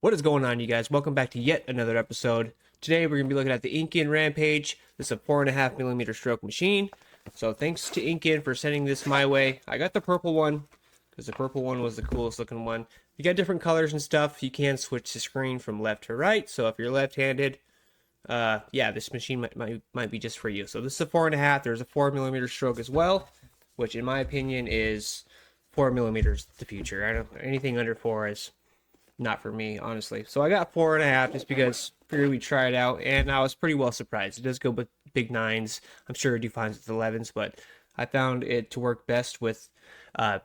What is going on, you guys? Welcome back to yet another episode. Today we're going to be looking at the INKin Rampage. This is a 4.5mm stroke machine. So thanks to INKin for sending this my way. I got the purple one because the purple one was the coolest looking one. You got different colors and stuff. You can switch the screen from left to right. So if you're left-handed, yeah, this machine might be just for you. So this is a 4.5. There's a 4mm stroke as well, which in my opinion is 4mm the future. I don't anything under 4 is not for me, honestly. So I got 4.5 just because figured we'd try it out, and I was pretty well surprised. It does go with big 9s. I'm sure it do fine with 11s, but I found it to work best with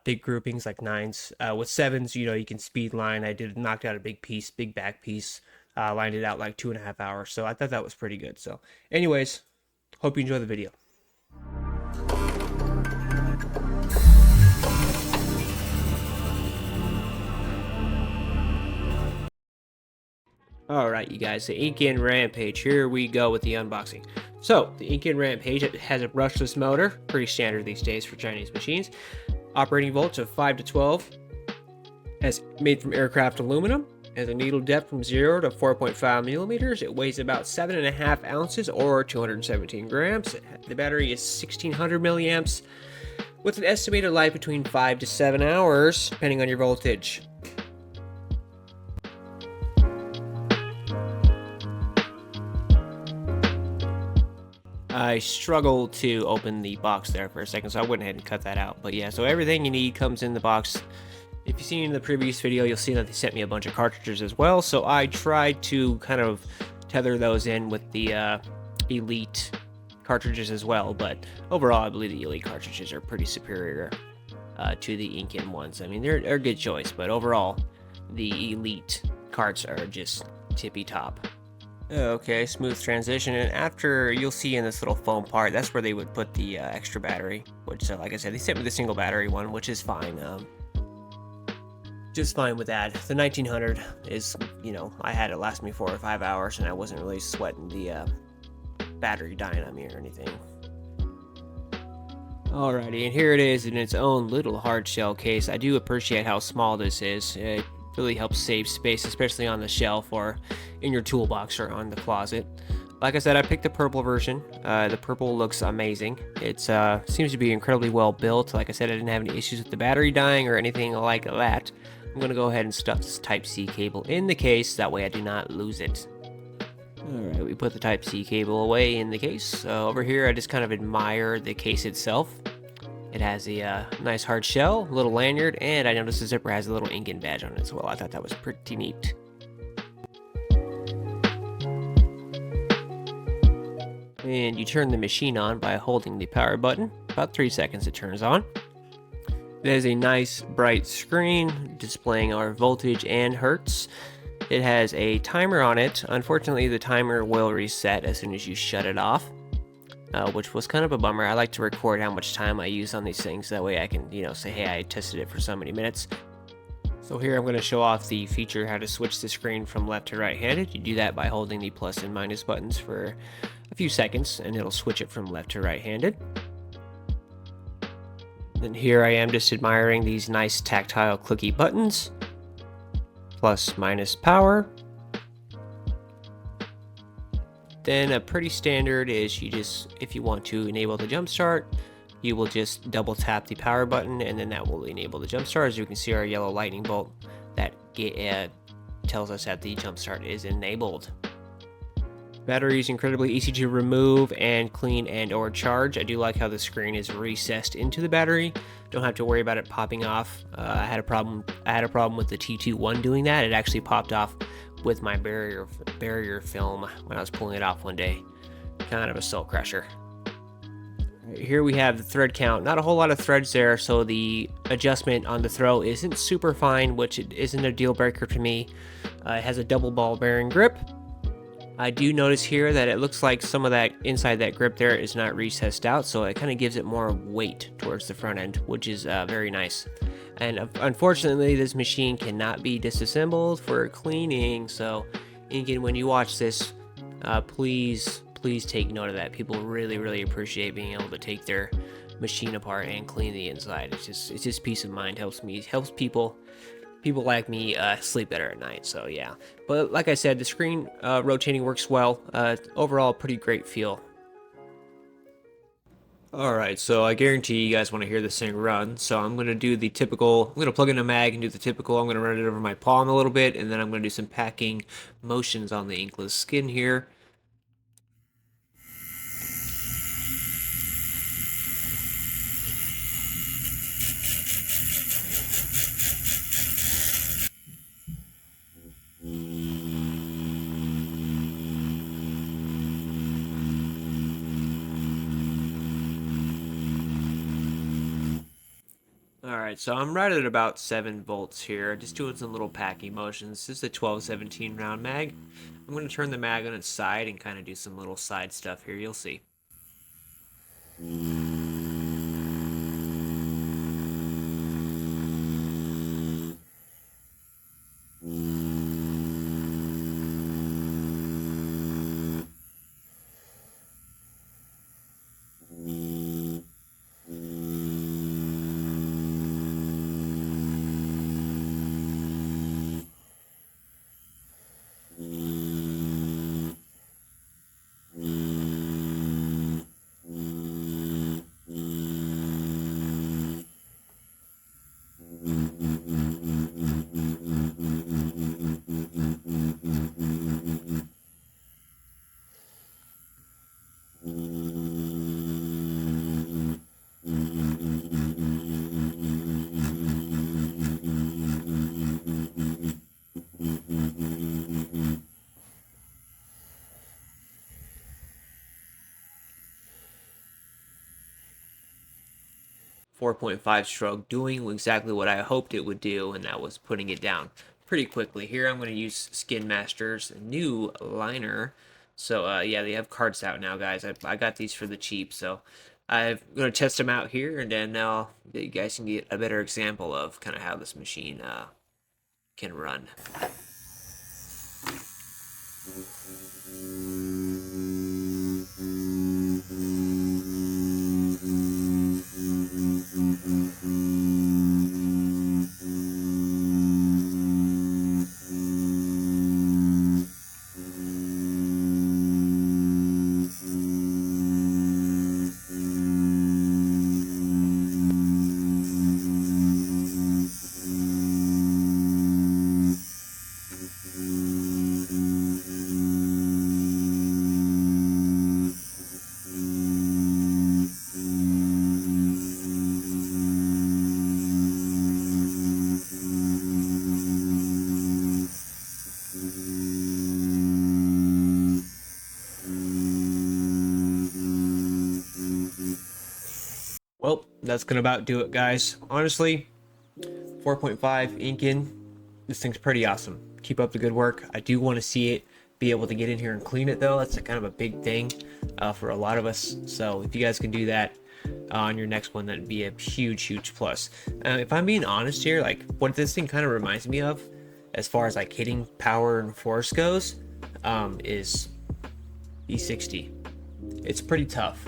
big groupings like 9s. With 7s, you know, you can speed line. I knocked out a big piece, big back piece, lined it out like 2.5 hours. So I thought that was pretty good. So anyways, hope you enjoy the video. Alright, you guys, the INKin Rampage. Here we go with the unboxing. So, the INKin Rampage, it has a brushless motor, pretty standard these days for Chinese machines. Operating volts of 5 to 12. Has made from aircraft aluminum. Has a needle depth from 0 to 4.5 millimeters. It weighs about 7.5 ounces or 217 grams. The battery is 1600 milliamps with an estimated life between 5 to 7 hours, depending on your voltage. I struggled to open the box there for a second, so I went ahead and cut that out. But yeah, so everything you need comes in the box. If you've seen in the previous video, you'll see that they sent me a bunch of cartridges as well. So I tried to kind of tether those in with the Elite cartridges as well. But overall, I believe the Elite cartridges are pretty superior to the INKin ones. I mean, they're a good choice, but overall, the Elite carts are just tippy top. Okay, smooth transition, and after, you'll see in this little foam part, that's where they would put the extra battery, which, like I said, they sent me the single battery one, which is fine, just fine with that. The 1900 is, you know, I had it last me 4 or 5 hours, and I wasn't really sweating the battery dying on me or anything. Alrighty, and here it is in its own little hard shell case. I do appreciate how small this is. It really helps save space, especially on the shelf or in your toolbox or on the closet. Like I said, I picked the purple version. The purple looks amazing. It seems to be incredibly well built. Like I said, I didn't have any issues with the battery dying or anything like that. I'm going to go ahead and stuff this Type-C cable in the case, that way I do not lose it. Alright, we put the Type-C cable away in the case. Over here, I just kind of admire the case itself. It has a nice hard shell, little lanyard, and I noticed the zipper has a little INKin badge on it as well. I thought that was pretty neat. And you turn the machine on by holding the power button. About 3 seconds it turns on. It has a nice bright screen displaying our voltage and hertz. It has a timer on it. Unfortunately, the timer will reset as soon as you shut it off. Which was kind of a bummer. I like to record how much time I use on these things. That way I can, you know, say, hey, I tested it for so many minutes. So here I'm going to show off the feature how to switch the screen from left to right-handed. You do that by holding the plus and minus buttons for a few seconds, and it'll switch it from left to right-handed. Then here I am just admiring these nice tactile clicky buttons. Plus, minus power. Then a pretty standard is you just, if you want to enable the jump start, you will just double tap the power button, and then that will enable the jump start. As you can see, our yellow lightning bolt that tells us that the jump start is enabled. Battery is incredibly easy to remove and clean and or charge. I do like how the screen is recessed into the battery. Don't have to worry about it popping off. I had a problem with the pt.1 doing that. It actually popped off with my barrier film when I was pulling it off one day. Kind of a soul crusher. Here we have the thread count. Not a whole lot of threads there, so the adjustment on the throw isn't super fine, which it isn't a deal breaker to me. It has a double ball bearing grip. I do notice here that it looks like some of that inside that grip there is not recessed out, so it kind of gives it more weight towards the front end, which is very nice. And unfortunately, this machine cannot be disassembled for cleaning, so INKin, when you watch this, please take note of that. People really appreciate being able to take their machine apart and clean the inside. It's just peace of mind. Helps people people like me sleep better at night. So yeah, but like I said, the screen rotating works well. Overall, pretty great feel. Alright, so I guarantee you guys want to hear this thing run, so I'm going to do the typical, I'm going to plug in a mag and do the typical, I'm going to run it over my palm a little bit, and then I'm going to do some packing motions on the inkless skin here. Alright, so I'm right at about 7 volts here, just doing some little packing motions. This is a 12-17 round mag. I'm going to turn the mag on its side and kind of do some little side stuff here, you'll see. .5 stroke, doing exactly what I hoped it would do, and that was putting it down pretty quickly. Here I'm going to use Skin Master's new liner. So yeah, they have cards out now, guys. I got these for the cheap, so I'm going to test them out here, and then you guys can get a better example of kind of how this machine can run. Well, that's gonna about do it, guys. Honestly, 4.5 INKin, this thing's pretty awesome. Keep up the good work. I do want to see it be able to get in here and clean it, though. That's kind of a big thing for a lot of us. So if you guys can do that on your next one, that'd be a huge plus. If I'm being honest here, like what this thing kind of reminds me of, as far as like hitting power and force goes, is E60. It's pretty tough.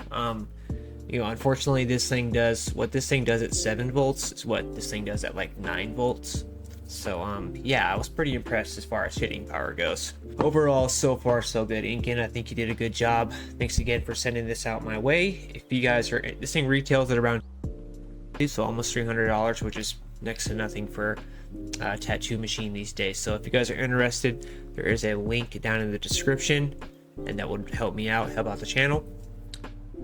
You know, unfortunately, this thing does what this thing does at 7 volts is what this thing does at like 9 volts. So yeah, I was pretty impressed as far as hitting power goes. Overall, so far so good. INKin, I think you did a good job. Thanks again for sending this out my way. If you guys are, this thing retails at around, so almost $300, which is next to nothing for a tattoo machine these days. So if you guys are interested, there is a link down in the description, and that would help me out, help out the channel.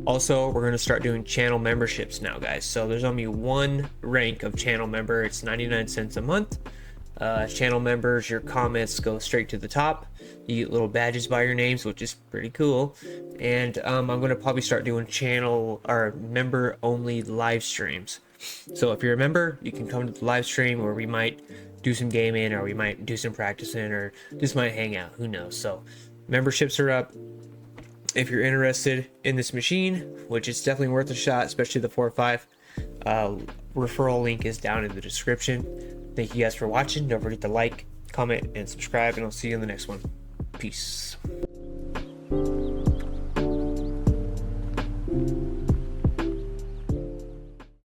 Also, we're going to start doing channel memberships now, guys. So there's only one rank of channel member. It's 99 cents a month. Channel members, your comments go straight to the top. You get little badges by your names, which is pretty cool. And I'm going to probably start doing channel or member only live streams. So if you're a member, you can come to the live stream where we might do some gaming, or we might do some practicing, or just might hang out. Who knows? So memberships are up. If you're interested in this machine, which is definitely worth a shot, especially the 4.5, referral link is down in the description. Thank you guys for watching. Don't forget to like, comment, and subscribe, and I'll see you in the next one. Peace.